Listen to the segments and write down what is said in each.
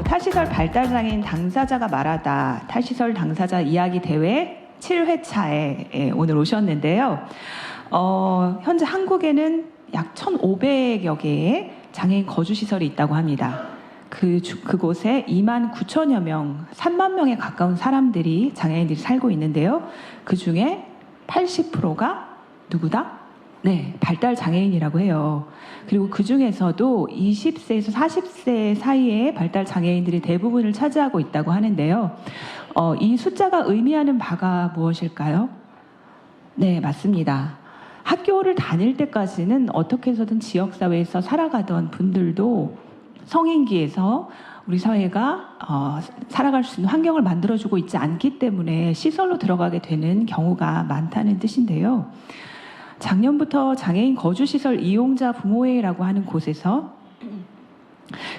탈시설 발달장애인 당사자가 말하다 탈시설 당사자 이야기 대회 7회차에 오늘 오셨는데요. 현재 한국에는 약 1,500여 개의 장애인 거주시설이 있다고 합니다. 그곳에 2만 9천여 명, 3만 명에 가까운 사람들이 장애인들이 살고 있는데요. 그 중에 80%가 누구다? 네, 발달 장애인이라고 해요. 그리고 그 중에서도 20세에서 40세 사이의 발달 장애인들이 대부분을 차지하고 있다고 하는데요. 이 숫자가 의미하는 바가 무엇일까요? 네, 맞습니다. 학교를 다닐 때까지는 어떻게 해서든 지역사회에서 살아가던 분들도 성인기에서 우리 사회가 살아갈 수 있는 환경을 만들어주고 있지 않기 때문에 시설로 들어가게 되는 경우가 많다는 뜻인데요. 작년부터 장애인 거주시설 이용자 부모회라고 하는 곳에서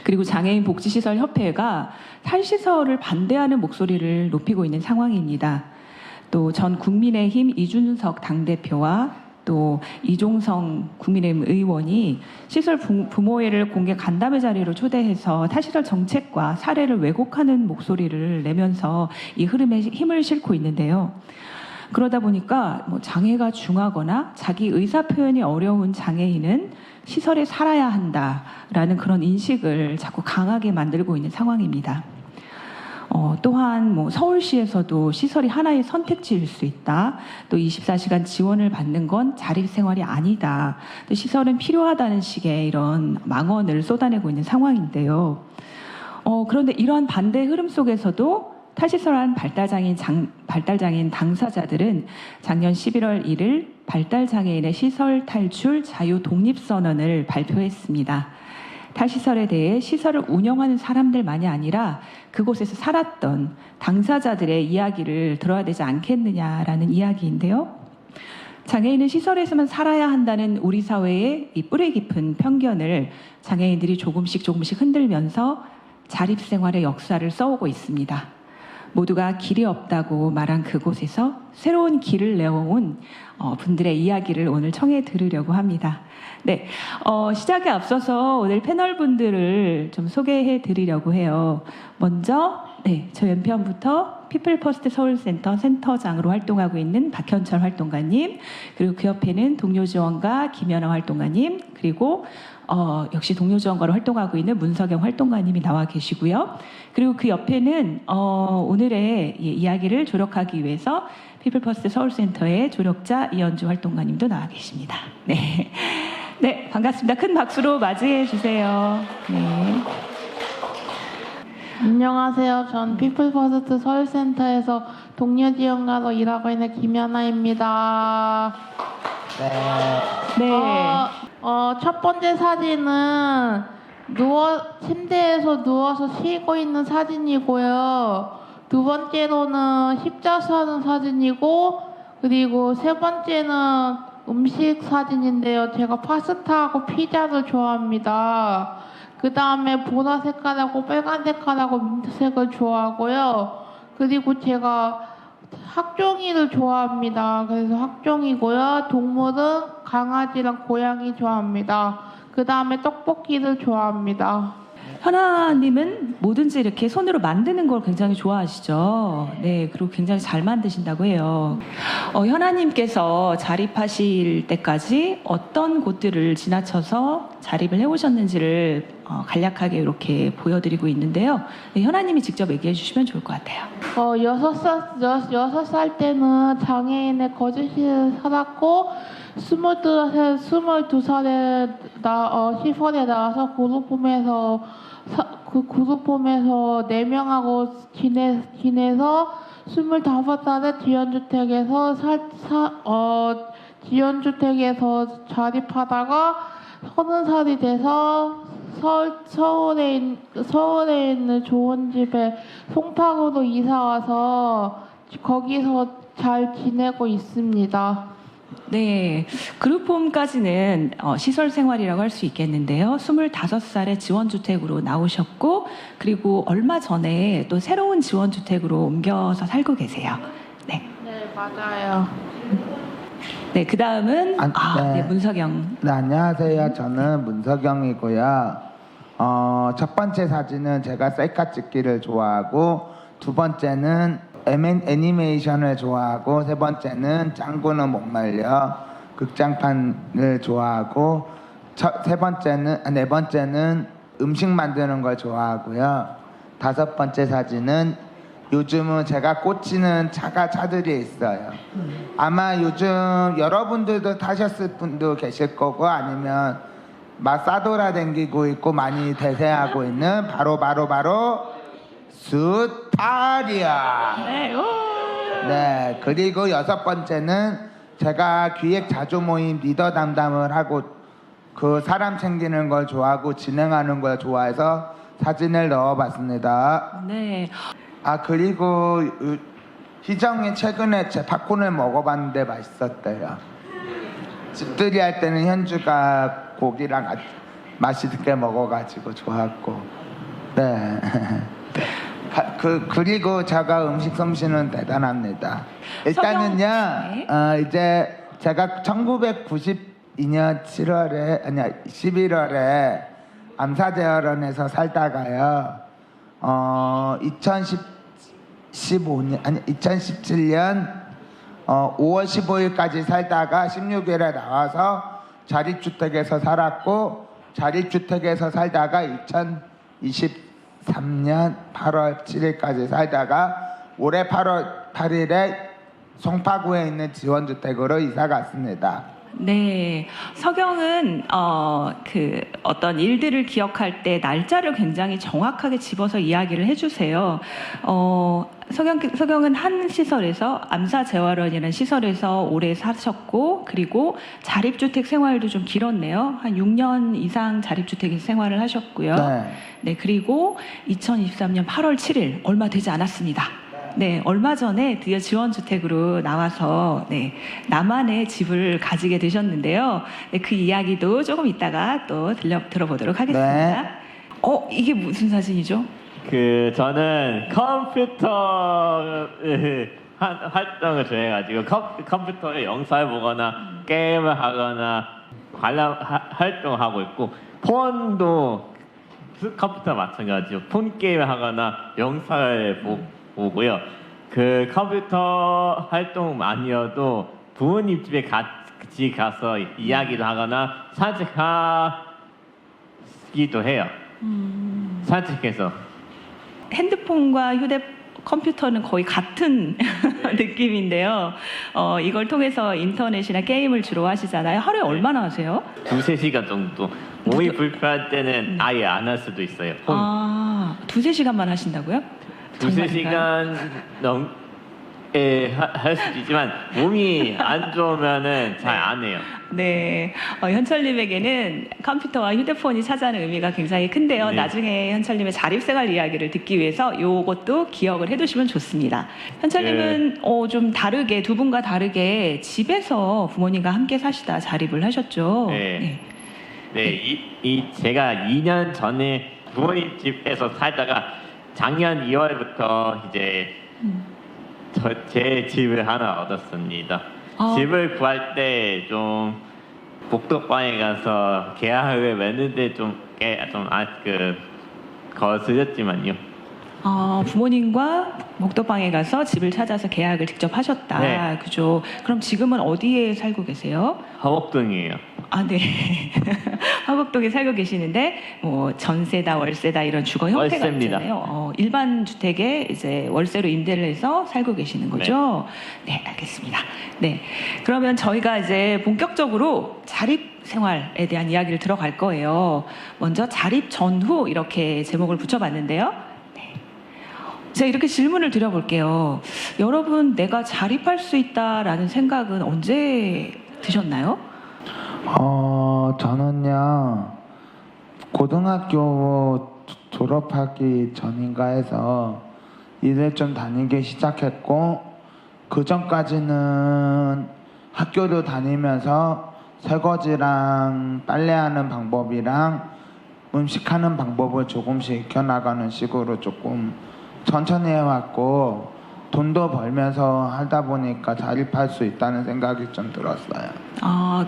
그리고 장애인 복지시설 협회가 탈시설을 반대하는 목소리를 높이고 있는 상황입니다. 또 전 국민의힘 이준석 당대표와 또 이종성 국민의힘 의원이 시설 부모회를 공개 간담회 자리로 초대해서 탈시설 정책과 사례를 왜곡하는 목소리를 내면서 이 흐름에 힘을 싣고 있는데요. 그러다 보니까 장애가 중하거나 자기 의사표현이 어려운 장애인은 시설에 살아야 한다라는 그런 인식을 자꾸 강하게 만들고 있는 상황입니다. 또한 서울시에서도 시설이 하나의 선택지일 수 있다. 또 24시간 지원을 받는 건 자립생활이 아니다. 또 시설은 필요하다는 식의 이런 망언을 쏟아내고 있는 상황인데요. 그런데 이러한 반대 흐름 속에서도 탈시설한 발달장애인 당사자들은 작년 11월 1일 발달장애인의 시설 탈출 자유 독립선언을 발표했습니다. 탈시설에 대해 시설을 운영하는 사람들만이 아니라 그곳에서 살았던 당사자들의 이야기를 들어야 되지 않겠느냐라는 이야기인데요. 장애인은 시설에서만 살아야 한다는 우리 사회의 이 뿌리 깊은 편견을 장애인들이 조금씩 흔들면서 자립생활의 역사를 써오고 있습니다. 모두가 길이 없다고 말한 그곳에서 새로운 길을 내어온 분들의 이야기를 오늘 청해 들으려고 합니다. 네, 시작에 앞서서 오늘 패널 분들을 좀 소개해 드리려고 해요. 먼저 저 왼편부터 피플 퍼스트 서울센터 센터장으로 활동하고 있는 박현철 활동가님, 그리고 그 옆에는 동료지원가 김연아 활동가님, 그리고 역시 동료지원가로 활동하고 있는 문석영 활동가님이 나와 계시고요. 그리고 그 옆에는 오늘의 이야기를 조력하기 위해서 피플 퍼스트 서울센터의 조력자 이현주 활동가님도 나와 계십니다. 네, 반갑습니다. 큰 박수로 맞이해 주세요. 네. 안녕하세요. 전 피플 퍼스트 서울센터에서 동료지원가로 일하고 있는 김연아입니다. 네. 첫 번째 사진은 침대에서 누워서 쉬고 있는 사진이고요. 두 번째로는 십자수 하는 사진이고, 그리고 세 번째는 음식 사진인데요. 제가 파스타하고 피자를 좋아합니다. 그 다음에 보라 색깔하고 빨간 색깔하고 민트색을 좋아하고요. 그리고 제가 학종이를 좋아합니다. 그래서 학종이고요. 동물은 강아지랑 고양이 좋아합니다. 그 다음에 떡볶이를 좋아합니다. 현아님은 뭐든지 이렇게 손으로 만드는 걸 굉장히 좋아하시죠. 네, 그리고 굉장히 잘 만드신다고 해요. 현아님께서 자립하실 때까지 어떤 곳들을 지나쳐서 자립을 해오셨는지를 간략하게 이렇게 보여드리고 있는데요. 네, 현아님이 직접 얘기해 주시면 좋을 것 같아요. 6살 때는 장애인의 거주시에 살았고, 22살에 시설에 나와서 그룹홈에서 4명하고 지내서 25살에 지원주택에서 자립하다가 30살이 돼서 서울에 있는 좋은 집에 송파구로 이사 와서 거기서 잘 지내고 있습니다. 네, 그룹홈까지는 시설 생활이라고 할 수 있겠는데요. 25살에 지원주택으로 나오셨고, 그리고 얼마 전에 또 새로운 지원주택으로 옮겨서 살고 계세요. 네, 네, 맞아요. 네, 그 다음은 네. 문석영. 네, 안녕하세요. 저는 문석영이고요. 첫 번째 사진은 제가 셀카 찍기를 좋아하고, 두 번째는 애니메이션을 좋아하고, 세 번째는 짱구는 못 말려 극장판을 좋아하고, 네 번째는 음식 만드는 걸 좋아하고요. 다섯 번째 사진은 요즘은 제가 꽂히는 차들이 있어요. 아마 요즘 여러분들도 타셨을 분도 계실 거고, 아니면 막 싸돌아 댕기고 있고 많이 대세하고 있는 바로 스타리아. 네, 오. 네, 그리고 여섯 번째는 제가 기획 자조 모임 리더 담당을 하고 그 사람 챙기는 걸 좋아하고 진행하는 걸 좋아해서 사진을 넣어봤습니다. 네, 그리고 희정이 최근에 제 팝콘을 먹어봤는데 맛있었대요. 집들이 할 때는 현주가 고기랑 같이 맛있게 먹어가지고 좋았고, 네. 그리고 제가 음식 솜씨는 대단합니다. 일단은요, 네. 이제 제가 1992년 11월에 암사대여론에서 살다가요, 2017년 5월 15일까지 살다가 16일에 나와서 자립주택에서 살았고, 자립주택에서 살다가 2023년 8월 7일까지 살다가 올해 8월 8일에 송파구에 있는 지원주택으로 이사 갔습니다. 네, 석영은 어떤 일들을 기억할 때 날짜를 굉장히 정확하게 집어서 이야기를 해주세요. 석영은 한 시설에서 암사재활원이라는 시설에서 오래 사셨고, 그리고 자립주택 생활도 좀 길었네요. 한 6년 이상 자립주택 생활을 하셨고요. 네. 네, 그리고 2023년 8월 7일 얼마 되지 않았습니다. 네, 얼마 전에 드디어 지원주택으로 나와서 나만의 집을 가지게 되셨는데요. 네, 그 이야기도 조금 이따가 또 들어보도록 하겠습니다. 네. 이게 무슨 사진이죠? 저는 컴퓨터 활동을 좋아해가지고 컴퓨터에 영상을 보거나 게임을 하거나 관람 활동하고 있고, 폰도 컴퓨터 마찬가지로 폰 게임을 하거나 영상을 보고요. 그 컴퓨터 활동 아니어도 부모님 집에 같이 가서 이야기도 하거나 산책하기도 해요. 산책해서. 핸드폰과 컴퓨터는 거의 같은 느낌인데요. 이걸 통해서 인터넷이나 게임을 주로 하시잖아요. 하루에 얼마나 하세요? 2-3시간 정도. 몸이 불편할 때는 아예 안 할 수도 있어요. 폰. 2-3시간만 하신다고요? 2-3시간 넘게 할 수도 있지만 몸이 안 좋으면은 잘 안 해요. 네, 현철님에게는 컴퓨터와 휴대폰이 차지하는 의미가 굉장히 큰데요. 네. 나중에 현철님의 자립생활 이야기를 듣기 위해서 요것도 기억을 해두시면 좋습니다. 현철님은 좀 다르게, 두 분과 다르게 집에서 부모님과 함께 사시다 자립을 하셨죠. 네. 제가 2년 전에 부모님 집에서 살다가 작년 2월부터 이제 제 집을 하나 얻었습니다. 집을 구할 때 좀 복도방에 가서 계약을 맺는데 거슬렸지만요. 부모님과 목도방에 가서 집을 찾아서 계약을 직접 하셨다. 네. 그죠? 그럼 지금은 어디에 살고 계세요? 화곡동이에요. 네. 화곡동에 살고 계시는데 전세다 월세다 이런 주거 형태가 월세입니다. 있잖아요. 일반 주택에 이제 월세로 임대를 해서 살고 계시는 거죠? 네, 알겠습니다. 네. 그러면 저희가 이제 본격적으로 자립 생활에 대한 이야기를 들어갈 거예요. 먼저 자립 전후 이렇게 제목을 붙여봤는데요. 네. 제가 이렇게 질문을 드려볼게요. 여러분, 내가 자립할 수 있다라는 생각은 언제 드셨나요? 저는요, 고등학교 졸업하기 전인가 해서 일을 좀 다니기 시작했고, 그 전까지는 학교도 다니면서 설거지랑 빨래하는 방법이랑 음식하는 방법을 조금씩 익혀나가는 식으로 조금 천천히 해왔고 돈도 벌면서 하다 보니까 자립할 수 있다는 생각이 좀 들었어요.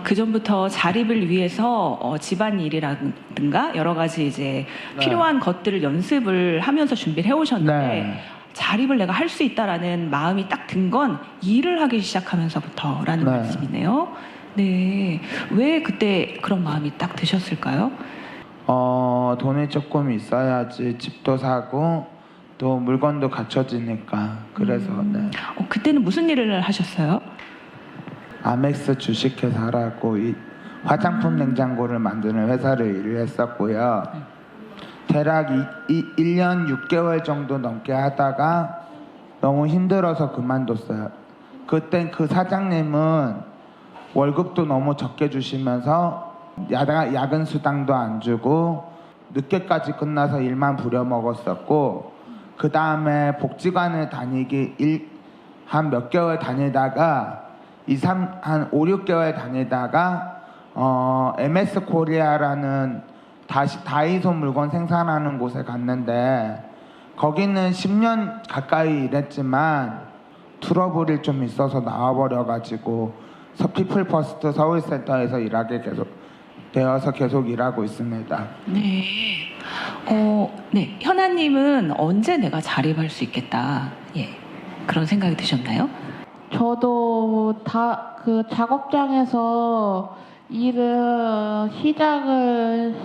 그 전부터 자립을 위해서 집안일이라든가 여러 가지 이제 네. 필요한 것들을 연습을 하면서 준비를 해오셨는데 네. 자립을 내가 할 수 있다라는 마음이 딱 든 건 일을 하기 시작하면서부터라는 네. 말씀이네요. 네. 왜 그때 그런 마음이 딱 드셨을까요? 돈이 조금 있어야지 집도 사고 또 물건도 갖춰지니까 그래서 네. 그때는 무슨 일을 하셨어요? 아멕스 주식회사라고 이 화장품 냉장고를 만드는 회사를 일을 했었고요. 대략 1년 6개월 정도 넘게 하다가 너무 힘들어서 그만뒀어요. 그땐 그 사장님은 월급도 너무 적게 주시면서 야근 수당도 안 주고 늦게까지 끝나서 일만 부려먹었었고 그 다음에 복지관을 다니기 한 몇 개월 다니다가 한 5, 6개월 다니다가 MS 코리아라는 다이소 물건 생산하는 곳에 갔는데 거기는 10년 가까이 일했지만 트러블이 좀 있어서 나와버려가지고 피플 퍼스트 서울센터에서 일하게 계속 일하고 있습니다. 네. 네. 현아님은 언제 내가 자립할 수 있겠다. 예. 그런 생각이 드셨나요? 저도 다 그 작업장에서 일을 시작을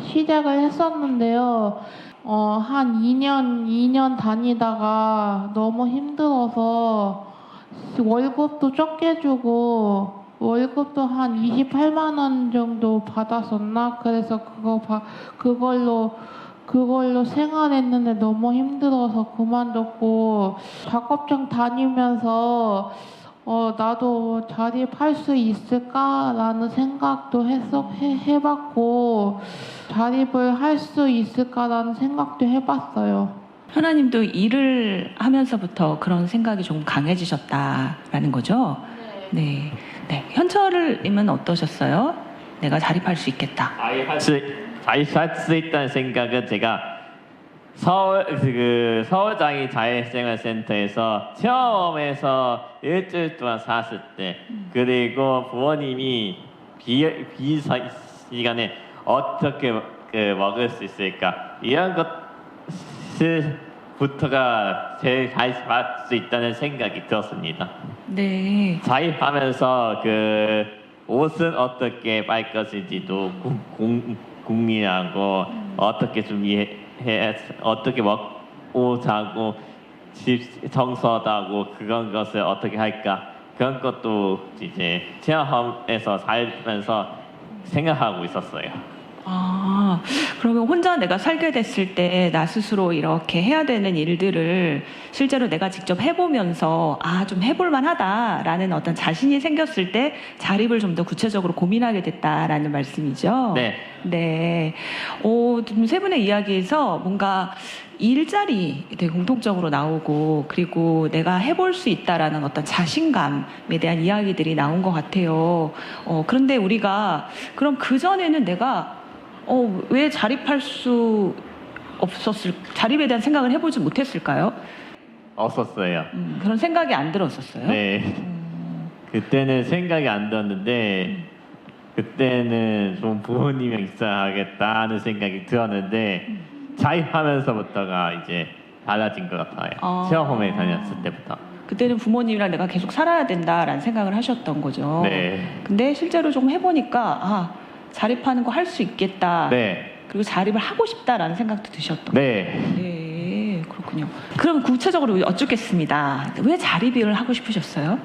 했었는데요. 한 2년 다니다가 너무 힘들어서 월급도 적게 주고 월급도 한 28만 원 정도 받았었나? 그래서 그걸로 생활했는데 너무 힘들어서 그만뒀고 작업장 다니면서 나도 자립할 수 있을까라는 생각도 해봤고 자립을 할 수 있을까라는 생각도 해봤어요. 현아님도 일을 하면서부터 그런 생각이 좀 강해지셨다라는 거죠? 네. 네. 현철님은 어떠셨어요? 내가 자립할 수 있겠다. 자립할 수 있다는 생각은 제가 서울장이 자율생활센터에서 체험에서 일주일 동안 살았을 때 그리고 부모님이 비시간에 어떻게 먹을 수 있을까 이런 것부터가 제일 자립할 수 있다는 생각이 들었습니다. 네. 자립하면서 옷은 어떻게 빨 것인지도 궁리하고 어떻게 어떻게 먹고 자고 집 청소도 하고 그런 것을 어떻게 할까 그런 것도 이제 체험에서 살면서 생각하고 있었어요. 그러면 혼자 내가 살게 됐을 때 나 스스로 이렇게 해야 되는 일들을 실제로 내가 직접 해보면서 좀 해볼만 하다라는 어떤 자신이 생겼을 때 자립을 좀 더 구체적으로 고민하게 됐다라는 말씀이죠? 네. 네. 좀 세 분의 이야기에서 뭔가 일자리 되게 공통적으로 나오고 그리고 내가 해볼 수 있다라는 어떤 자신감에 대한 이야기들이 나온 것 같아요. 그런데 우리가 그럼 그전에는 내가 왜 자립할 수 자립에 대한 생각을 해보지 못했을까요? 없었어요. 그런 생각이 안 들었었어요? 네. 그때는 생각이 안 들었는데 그때는 좀 부모님이 있어야겠다는 생각이 들었는데 자립하면서부터가 이제 달라진 것 같아요. 체험홈에 다녔을 때부터. 그때는 부모님이랑 내가 계속 살아야 된다라는 생각을 하셨던 거죠. 네. 근데 실제로 조금 해보니까 자립하는 거 할 수 있겠다. 네. 그리고 자립을 하고 싶다라는 생각도 드셨던 거예요. 네, 그렇군요. 그럼 구체적으로 여쭙겠습니다. 왜 자립을 하고 싶으셨어요?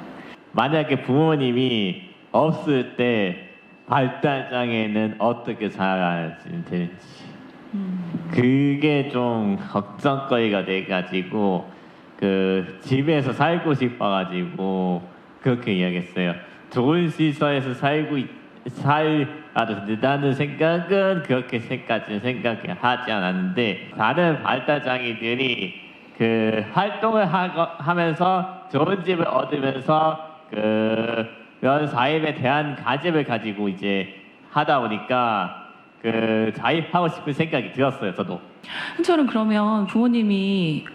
만약에 부모님이 없을 때 발달장애는 어떻게 살아가야 되는지 그게 좀 걱정거리가 돼가지고 집에서 살고 싶어가지고 그렇게 이야기했어요. 좋은 시설에서 살아도 된다는 생각은 그렇게까지는 생각하지 않았는데 다른 발달장애들이 활동을 하면서 좋은 집을 얻으면서 그런 사입에 대한 가집을 가지고 이제 하다 보니까 그 자입하고 싶은 생각이 들었어요, 저도. 현철은 그러면 부모님이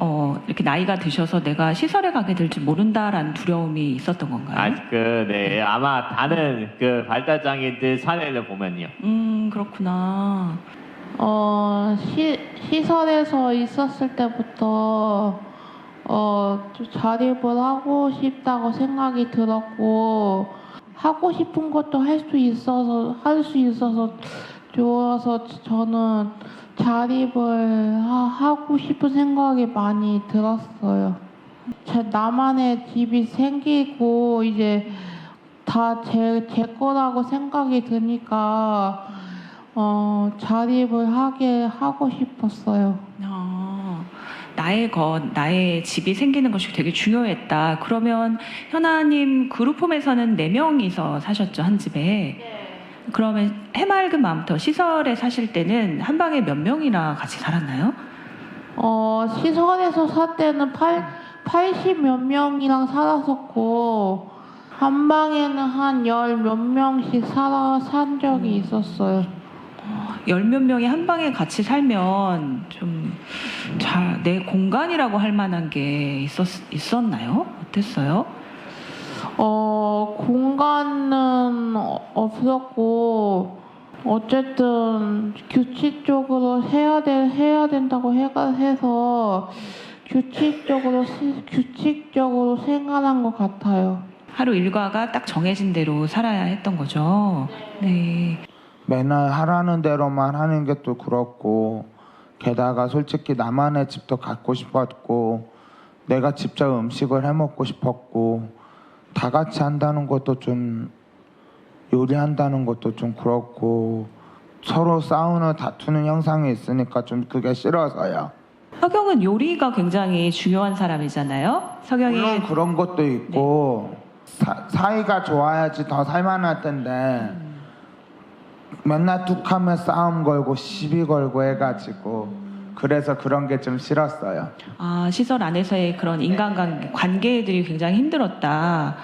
이렇게 나이가 드셔서 내가 시설에 가게 될지 모른다라는 두려움이 있었던 건가요? 네, 아마 다른 그 발달장애인들 사례를 보면요. 그렇구나. 시설에서 있었을 때부터 좀 자립을 하고 싶다고 생각이 들었고 하고 싶은 것도 할 수 있어서 좋아서 저는 자립을 하고 싶은 생각이 많이 들었어요. 나만의 집이 생기고 이제 다 제 거라고 생각이 드니까 자립을 하고 싶었어요. 나의 집이 생기는 것이 되게 중요했다. 그러면 현아님 그룹홈에서는 4명이서 사셨죠, 한 집에. 네. 그러면 해맑은 마음부터 시설에 사실 때는 한 방에 몇 명이나 같이 살았나요? 시설에서 살 때는 80 몇 명이랑 살았었고 한 방에는 한 10 몇 명씩 산 적이 있었어요. 10 몇 명이 한 방에 같이 살면 좀 내 공간이라고 할 만한 게 있었나요? 어땠어요? 공간은 없었고 어쨌든 규칙적으로 해야 된다고 해서 규칙적으로 생활한 것 같아요. 하루 일과가 딱 정해진 대로 살아야 했던 거죠. 네. 맨날 하라는 대로만 하는 게 또 그렇고 게다가 솔직히 나만의 집도 갖고 싶었고 내가 직접 음식을 해 먹고 싶었고 다 같이 한다는 것도 좀 요리한다는 것도 좀 그렇고 서로 싸우는 다투는 형상이 있으니까 좀 그게 싫어서요. 서경은 요리가 굉장히 중요한 사람이잖아요. 서경이 물론 그런 것도 있고 사이가 좋아야지 더 살만할 텐데 맨날 뚝하면 싸움 걸고 시비 걸고 해가지고 그래서 그런 게 좀 싫었어요. 시설 안에서의 그런 인간관계들이 굉장히 힘들었다.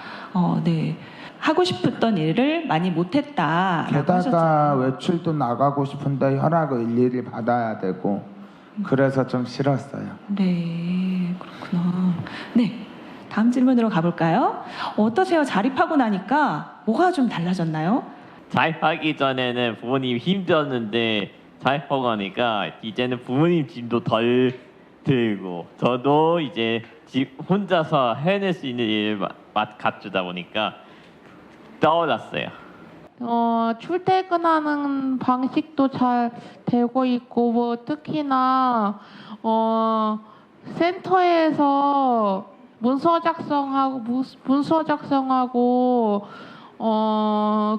네. 하고 싶었던 일을 많이 못했다. 게다가 외출도 나가고 싶은데 허락을 일일이 받아야 되고 그래서 좀 싫었어요. 네, 그렇구나. 네, 다음 질문으로 가볼까요? 어떠세요? 자립하고 나니까 뭐가 좀 달라졌나요? 자입하기 전에는 부모님 힘들었는데 자입하고 나니까 이제는 부모님 짐도 덜 들고 저도 이제 혼자서 해낼 수 있는 일을 갖추다 보니까 떠올랐어요. 출퇴근하는 방식도 잘 되고 있고 뭐 특히나 센터에서 문서 작성하고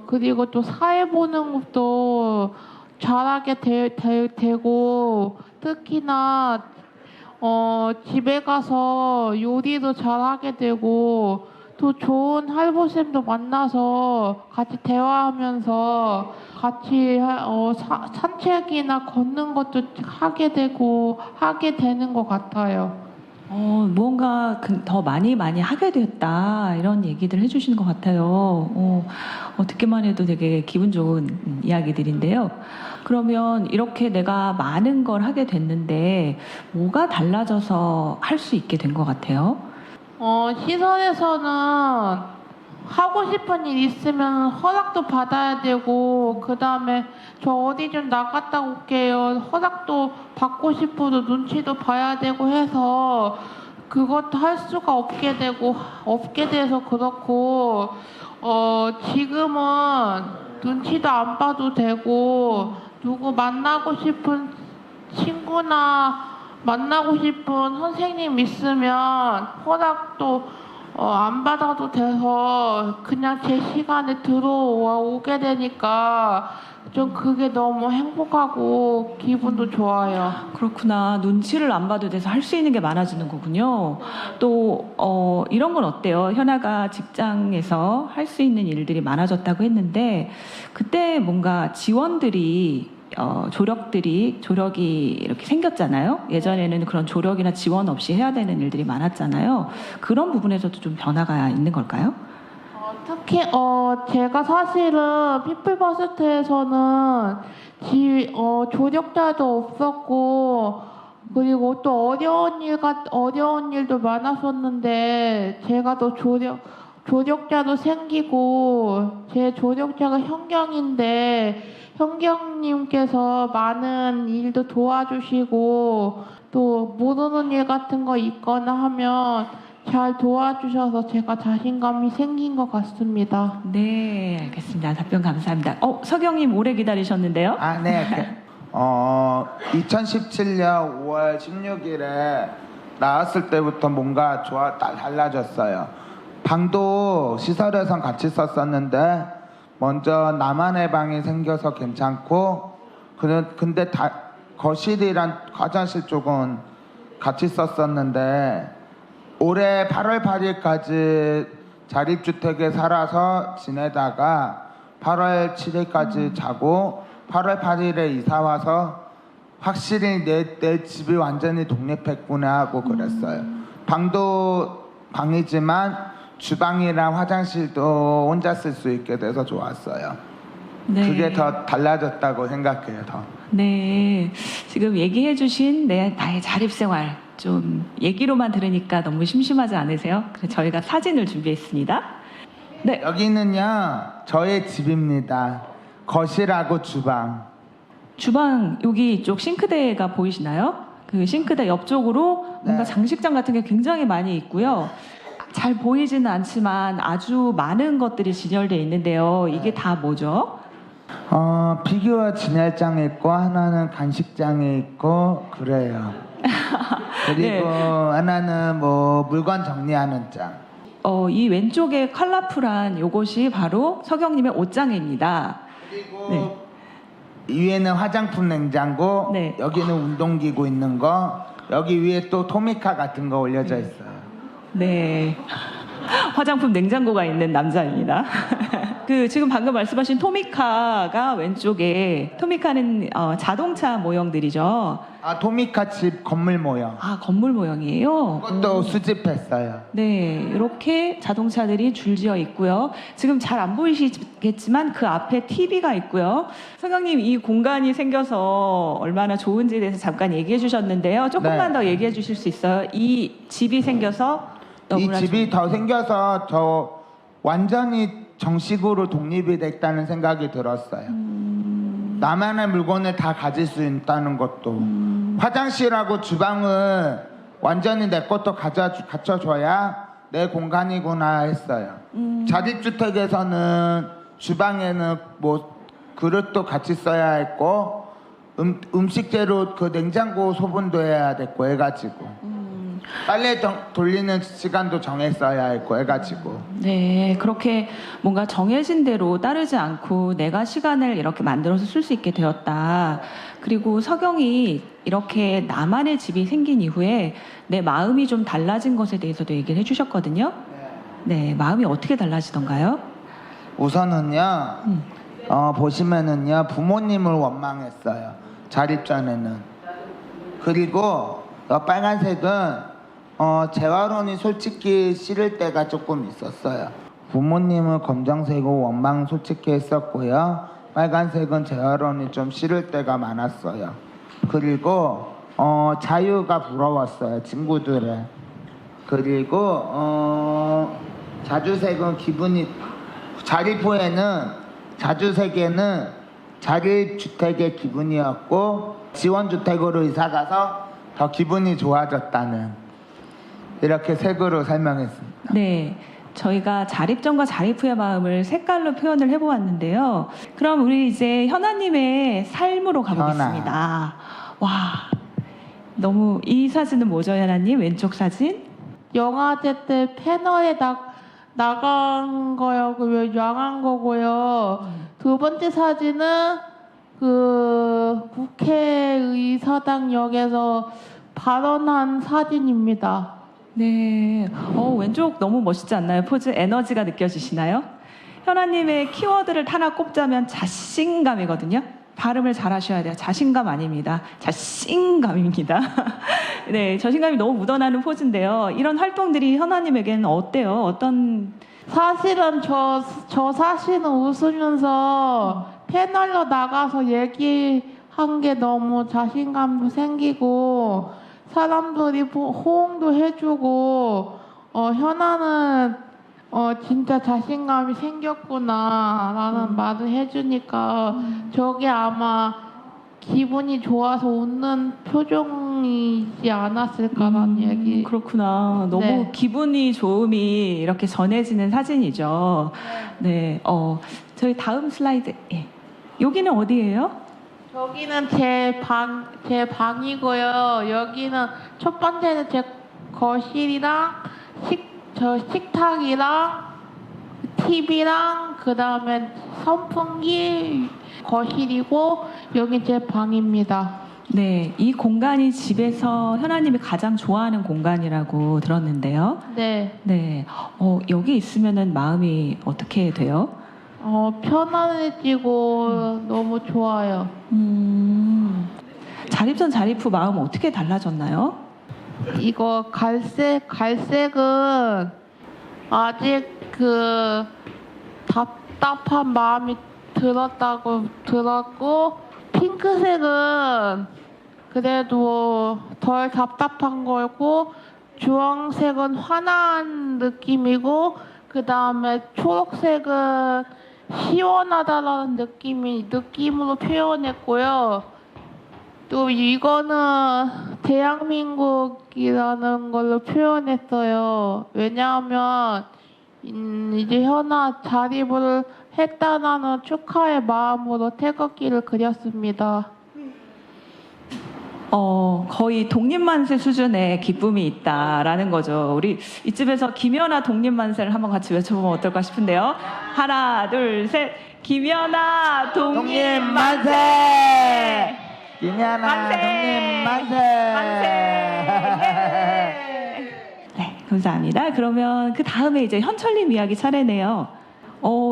그리고 또 사회 보는 것도 잘하게 되고 특히나 집에 가서 요리도 잘하게 되고 또 좋은 할부쌤도 만나서 같이 대화하면서 같이 산책이나 걷는 것도 하게 되는 것 같아요. 무언가 더 많이 하게 됐다 이런 얘기들 해주시는 것 같아요. 듣기만 해도 되게 기분 좋은 이야기들인데요. 그러면 이렇게 내가 많은 걸 하게 됐는데 뭐가 달라져서 할 수 있게 된 것 같아요? 시설에서는 하고 싶은 일 있으면 허락도 받아야 되고 그 다음에 저 어디 좀 나갔다 올게요. 허락도 받고 싶어도 눈치도 봐야 되고 해서 그것도 할 수가 없게 돼서 그렇고 지금은 눈치도 안 봐도 되고 누구 만나고 싶은 친구나 만나고 싶은 선생님 있으면 허락도 안 받아도 돼서 그냥 제 시간에 들어오게 되니까 좀 그게 너무 행복하고 기분도 좋아요. 그렇구나. 눈치를 안 봐도 돼서 할 수 있는 게 많아지는 거군요. 또 이런 건 어때요? 현아가 직장에서 할 수 있는 일들이 많아졌다고 했는데 그때 뭔가 지원들이 조력이 이렇게 생겼잖아요. 예전에는 그런 조력이나 지원 없이 해야 되는 일들이 많았잖아요. 그런 부분에서도 좀 변화가 있는 걸까요? 특히 제가 사실은 피플버스트에서는 조력자도 없었고 그리고 또 어려운 일도 많았었는데 제가 또 조력자도 생기고 제 조력자가 현경인데 현경님께서 많은 일도 도와주시고 또 모르는 일 같은 거 있거나 하면 잘 도와주셔서 제가 자신감이 생긴 것 같습니다. 네, 알겠습니다. 답변 감사합니다. 서경님 오래 기다리셨는데요? 아, 네. 2017년 5월 16일에 나왔을 때부터 뭔가 달라졌어요. 방도 시설에선 같이 썼었는데 먼저 나만의 방이 생겨서 괜찮고 근데 거실이랑 화장실 쪽은 같이 썼었는데 올해 8월 8일까지 자립주택에 살아서 지내다가 8월 7일까지 자고 8월 8일에 이사와서 확실히 내 집이 완전히 독립했구나 하고 그랬어요. 방도 방이지만 주방이랑 화장실도 혼자 쓸 수 있게 돼서 좋았어요. 네. 그게 더 달라졌다고 생각해요. 더. 네, 지금 얘기해주신 나의 자립생활 좀 얘기로만 들으니까 너무 심심하지 않으세요? 그래서 저희가 사진을 준비했습니다. 네, 여기는요 저의 집입니다. 거실하고 주방. 주방 여기 이쪽 싱크대가 보이시나요? 그 싱크대 옆쪽으로 뭔가 네. 장식장 같은 게 굉장히 많이 있고요. 잘 보이지는 않지만 아주 많은 것들이 진열되어 있는데요. 이게 다 뭐죠? 피규어 진열장이 있고 하나는 간식장이 있고 그래요. 그리고 네. 하나는 뭐 물건 정리하는 장. 이 왼쪽에 컬러풀한 요것이 바로 서경님의 옷장입니다. 그리고 네. 위에는 화장품 냉장고, 네. 여기는 운동기구 있는 거, 여기 위에 또 토미카 같은 거 올려져 있어요. 네. 화장품 냉장고가 있는 남자입니다. 그 지금 방금 말씀하신 토미카가 왼쪽에 토미카는 자동차 모형들이죠. 토미카 집 건물 모형. 건물 모형이에요. 그것도 수집했어요. 네, 이렇게 자동차들이 줄지어 있고요. 지금 잘 안 보이시겠지만 그 앞에 TV가 있고요. 서경님 이 공간이 생겨서 얼마나 좋은지에 대해서 잠깐 얘기해 주셨는데요. 조금만 네. 더 얘기해 주실 수 있어요? 이 집이 생겨서 이 너무나 집이 더 생겨서 저 완전히 정식으로 독립이 됐다는 생각이 들었어요. 나만의 물건을 다 가질 수 있다는 것도. 화장실하고 주방은 완전히 내 것도 갖춰줘야 내 공간이구나 했어요. 자립주택에서는 주방에는 뭐 그릇도 같이 써야 했고 음식재료 그 냉장고 소분도 해야 됐고 해가지고 빨래 돌리는 시간도 정했어야 했고 해가지고. 네, 그렇게 뭔가 정해진 대로 따르지 않고 내가 시간을 이렇게 만들어서 쓸 수 있게 되었다. 그리고 서경이 이렇게 나만의 집이 생긴 이후에 내 마음이 좀 달라진 것에 대해서도 얘기를 해주셨거든요. 네, 마음이 어떻게 달라지던가요? 우선은요, 보시면은요, 부모님을 원망했어요. 자립 전에는. 그리고 빨간색은 재활원이 솔직히 싫을 때가 조금 있었어요. 부모님은 검정색으로 원망 솔직히 했었고요. 빨간색은 재활원이 좀 싫을 때가 많았어요. 그리고 자유가 부러웠어요, 친구들의. 그리고 자주색은 자립 후에는 자주색에는 자립주택의 기분이었고 지원주택으로 이사가서 더 기분이 좋아졌다는 이렇게 색으로 설명했습니다. 네. 저희가 자립 전과 자립 후의 마음을 색깔로 표현을 해보았는데요. 그럼 우리 이제 현아님의 삶으로 가보겠습니다. 와, 너무 이 사진은 뭐죠, 현아님? 왼쪽 사진? 영화제 때 패널에 나간 거고요. 양한 거고요. 두 번째 사진은 그 국회의사당역에서 발언한 사진입니다. 네. 왼쪽 너무 멋있지 않나요? 포즈 에너지가 느껴지시나요? 현아님의 키워드를 하나 꼽자면 자신감이거든요. 발음을 잘 하셔야 돼요. 자신감 아닙니다. 자신감입니다. 네, 자신감이 너무 묻어나는 포즈인데요. 이런 활동들이 현아님에게는 어때요? 어떤 사실은 저 사실은 웃으면서 패널로 나가서 얘기한 게 너무 자신감도 생기고 사람들이 호응도 해주고 현아는 진짜 자신감이 생겼구나라는 말을 해주니까 저게 아마 기분이 좋아서 웃는 표정이지 않았을까라는 얘기. 그렇구나. 너무 네. 기분이 좋음이 이렇게 전해지는 사진이죠. 네. 저희 다음 슬라이드. 예. 여기는 어디예요? 저기는 제 방이고요. 여기는 첫 번째는 제 거실이랑 식탁이랑 TV랑 그 다음에 선풍기 거실이고 여기 제 방입니다. 네. 이 공간이 집에서 현아님이 가장 좋아하는 공간이라고 들었는데요. 네. 네. 여기 있으면은 마음이 어떻게 돼요? 편안해지고 너무 좋아요. 자립 전 자립 후 마음은 어떻게 달라졌나요? 이거 갈색은 아직 그 답답한 마음이 들었고 핑크색은 그래도 덜 답답한 거고 주황색은 환한 느낌이고 그 다음에 초록색은 시원하다라는 느낌으로 표현했고요. 또 이거는 대한민국이라는 걸로 표현했어요. 왜냐하면 이제 현아 자립을 했다라는 축하의 마음으로 태극기를 그렸습니다. 거의 독립만세 수준의 기쁨이 있다라는 거죠. 우리 이쯤에서 김연아 독립만세를 한번 같이 외쳐보면 어떨까 싶은데요. 하나, 둘, 셋. 김연아 독립만세! 김연아 만세! 독립만세! 네, 감사합니다. 그러면 그 다음에 이제 현철님 이야기 차례네요.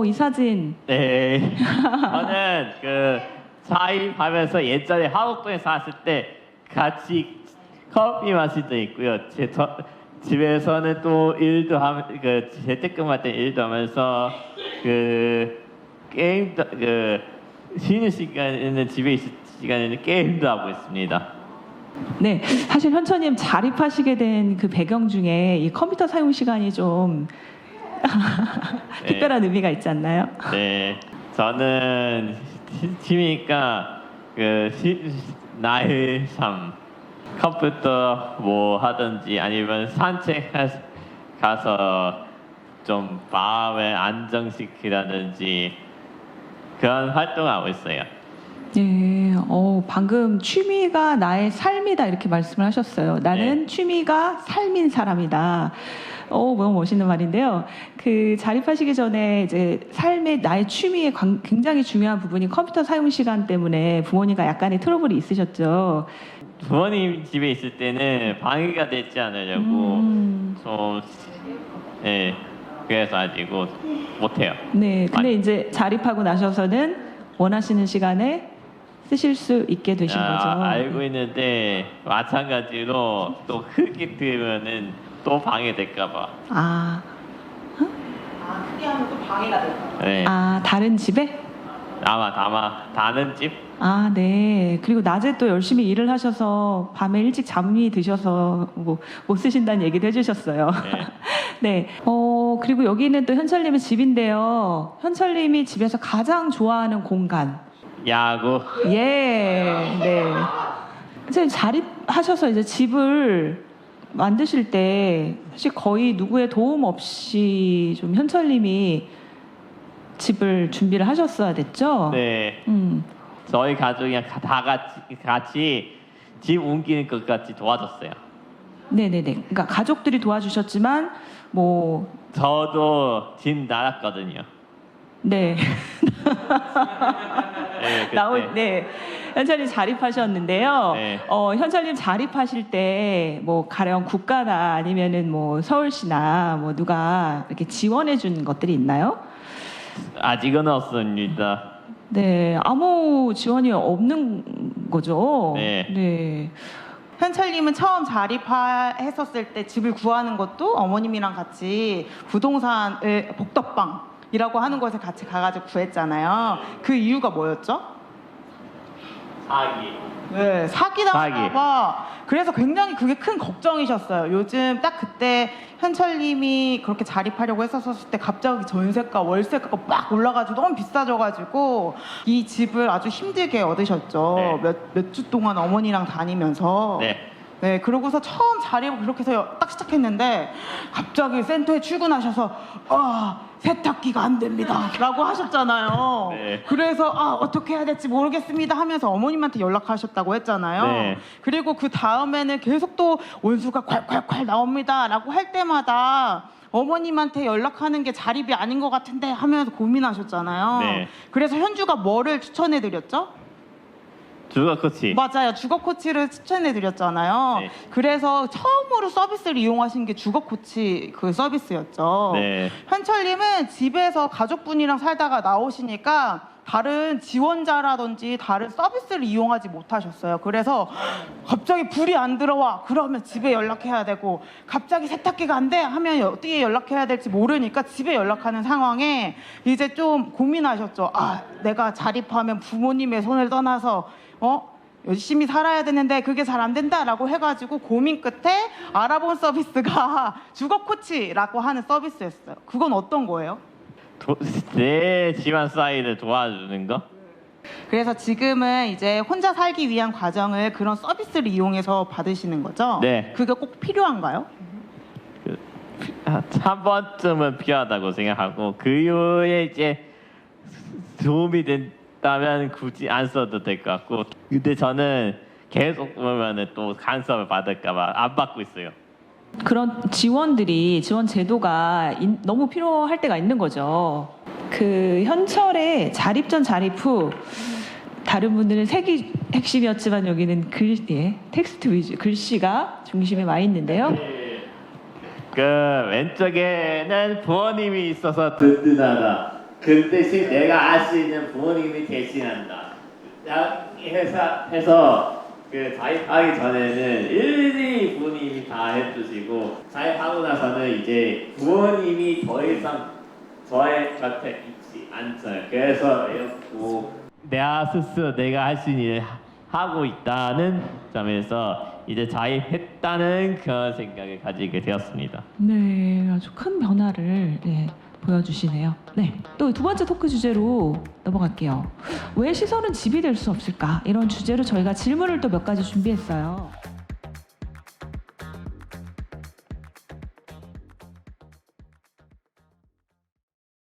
이 사진. 네. 저는 그 사입하면서 예전에 하곡동에 살았을 때 같이 커피 마실 때 있고요. 집에서는 또 일도 하면 그 재택근무할 때 일도 하면서 그 게임도 그 쉬는 시간에는 집에 있을 시간에는 게임도 하고 있습니다. 네, 사실 현철님 자립하시게 된 그 배경 중에 이 컴퓨터 사용 시간이 좀 특별한 의미가 있지 않나요? 네, 저는 취미니까 그 나의 삶 컴퓨터 뭐 하든지 아니면 산책 가서 좀 마음을 안정시키라든지 그런 활동을 하고 있어요. 네, 방금 취미가 나의 삶이다 이렇게 말씀을 하셨어요. 나는 네. 취미가 삶인 사람이다. 너무 멋있는 말인데요. 그 자립하시기 전에 이제 삶의 나의 취미의 굉장히 중요한 부분이 컴퓨터 사용 시간 때문에 부모님과 약간의 트러블이 있으셨죠. 부모님 집에 있을 때는 방해가 되지 않으려고 좀 네, 그래서 가지고 못해요. 네, 근데 이제 자립하고 나셔서는 원하시는 시간에 쓰실 수 있게 되신 거죠. 알고 있는데 마찬가지로 또 크게 들으면은 또 방해될까봐. 크게 하면 또 방해가 될까? 네. 다른 집에? 아마 다른 집. 네. 그리고 낮에 또 열심히 일을 하셔서 밤에 일찍 잠이 드셔서 뭐 못 쓰신다는 얘기도 해주셨어요. 네. 네. 그리고 여기는 또 현철님의 집인데요. 현철님이 집에서 가장 좋아하는 공간. 야구. 예. 네. 이제 자립하셔서 이제 집을 만드실 때 사실 거의 누구의 도움 없이 좀 현철님이 집을 준비를 하셨어야 됐죠? 네. 저희 가족이랑 다 같이 집 옮기는 것까지 도와줬어요. 네네네. 그러니까 가족들이 도와주셨지만 뭐 저도 집 나갔거든요. 네. 네, 그때. 네. 현철님 자립하셨는데요. 네. 현철님 자립하실 때 뭐 가령 국가나 아니면은 뭐 서울시나 뭐 누가 이렇게 지원해 준 것들이 있나요? 아직은 없습니다. 네. 아무 지원이 없는 거죠. 네. 네. 현철님은 처음 자립했었을 때 집을 구하는 것도 어머님이랑 같이 부동산을 복덕방이라고 하는 곳에 같이 가가지고 구했잖아요. 그 이유가 뭐였죠? 사기. 네, 사기당할까봐. 그래서 굉장히 그게 큰 걱정이셨어요. 요즘 딱 그때 현철님이 그렇게 자립하려고 했었을 때 갑자기 전세가 월세가가 막 올라가지고 너무 비싸져가지고 이 집을 아주 힘들게 얻으셨죠. 네. 몇 주 동안 어머니랑 다니면서. 네. 네, 그러고서 처음 자립을 그렇게 해서 딱 시작했는데 갑자기 센터에 출근하셔서 세탁기가 안 됩니다 라고 하셨잖아요. 네. 그래서 어떻게 해야 될지 모르겠습니다 하면서 어머님한테 연락하셨다고 했잖아요. 네. 그리고 그 다음에는 계속 또 원수가 콸콸콸 나옵니다 라고 할 때마다 어머님한테 연락하는 게 자립이 아닌 것 같은데 하면서 고민하셨잖아요. 네. 그래서 현주가 뭐를 추천해드렸죠? 주거 코치. 맞아요. 주거 코치를 추천해 드렸잖아요. 네. 그래서 처음으로 서비스를 이용하신 게 주거 코치 그 서비스였죠. 네. 현철님은 집에서 가족분이랑 살다가 나오시니까 다른 지원자라든지 다른 서비스를 이용하지 못하셨어요. 그래서 갑자기 불이 안 들어와 그러면 집에 연락해야 되고 갑자기 세탁기가 안 돼 하면 어떻게 연락해야 될지 모르니까 집에 연락하는 상황에 이제 좀 고민하셨죠. 내가 자립하면 부모님의 손을 떠나서 열심히 살아야 되는데 그게 잘 안 된다라고 해가지고 고민 끝에 알아본 서비스가 주거 코치라고 하는 서비스였어요. 그건 어떤 거예요? 내 집안 사이를 도와주는 거? 그래서 지금은 이제 혼자 살기 위한 과정을 그런 서비스를 이용해서 받으시는 거죠? 네. 그게 꼭 필요한가요? 한 번쯤은 필요하다고 생각하고 그 이후에 이제 도움이 된다면 굳이 안 써도 될 것 같고 근데 저는 계속 보면은 또 간섭을 받을까봐 안 받고 있어요. 그런 지원 제도가 너무 필요할 때가 있는 거죠. 그 현철의 자립 전 자립 후 다른 분들은 색이 핵심이었지만 여기는 텍스트 위주 글씨가 중심에 와 있는데요. 그 왼쪽에는 부모님이 있어서 든든하다. 그 대신 내가 알 수 있는 부모님이 대신한다. 해서 그 자립하기 전에는 일일이 부모님이 다 해주시고 자립하고 나서는 이제 부모님이 더 이상 저의 곁에 있지 않잖아요. 그래서 내가 스스로 내가 할 수 있는 일을 하고 있다는 점에서 이제 자립했다는 그런 생각을 가지게 되었습니다. 네, 아주 큰 변화를 보여주시네요. 네, 또 두 번째 토크 주제로 넘어갈게요. 왜 시설은 집이 될 수 없을까? 이런 주제로 저희가 질문을 또 몇 가지 준비했어요.